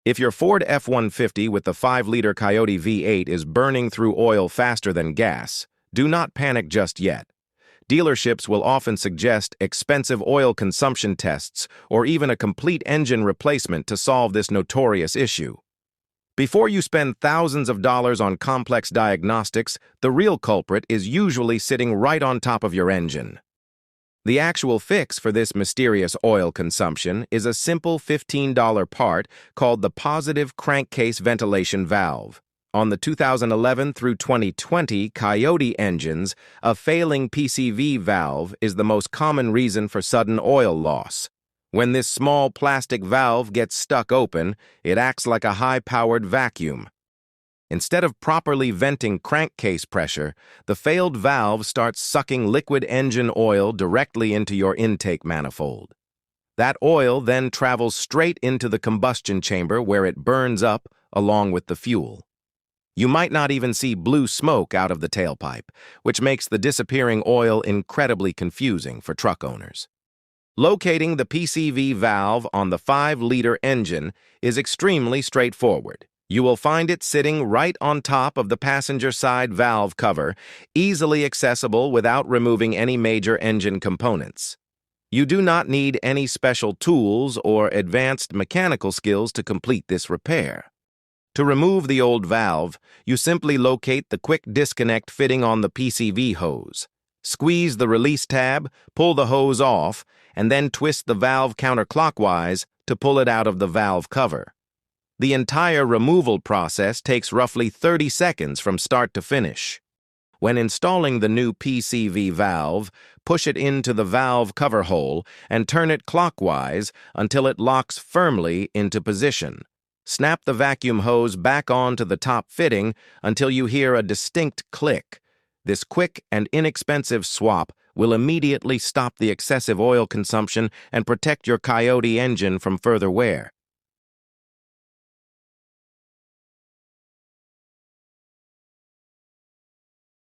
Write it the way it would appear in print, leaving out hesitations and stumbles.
If your Ford F-150 with the 5-liter Coyote V8 is burning through oil faster than gas, do not panic just yet. Dealerships will often suggest expensive oil consumption tests or even a complete engine replacement to solve this notorious issue. Before you spend thousands of dollars on complex diagnostics, the real culprit is usually sitting right on top of your engine. The actual fix for this mysterious oil consumption is a simple $15 part called the Positive Crankcase Ventilation Valve. On the 2011 through 2020 Coyote engines, a failing PCV valve is the most common reason for sudden oil loss. When this small plastic valve gets stuck open, it acts like a high-powered vacuum. Instead of properly venting crankcase pressure, the failed valve starts sucking liquid engine oil directly into your intake manifold. That oil then travels straight into the combustion chamber where it burns up along with the fuel. You might not even see blue smoke out of the tailpipe, which makes the disappearing oil incredibly confusing for truck owners. Locating the PCV valve on the 5-liter engine is extremely straightforward. You will find it sitting right on top of the passenger side valve cover, easily accessible without removing any major engine components. You do not need any special tools or advanced mechanical skills to complete this repair. To remove the old valve, you simply locate the quick disconnect fitting on the PCV hose. Squeeze the release tab, pull the hose off, and then twist the valve counterclockwise to pull it out of the valve cover. The entire removal process takes roughly 30 seconds from start to finish. When installing the new PCV valve, push it into the valve cover hole and turn it clockwise until it locks firmly into position. Snap the vacuum hose back onto the top fitting until you hear a distinct click. This quick and inexpensive swap will immediately stop the excessive oil consumption and protect your Coyote engine from further wear.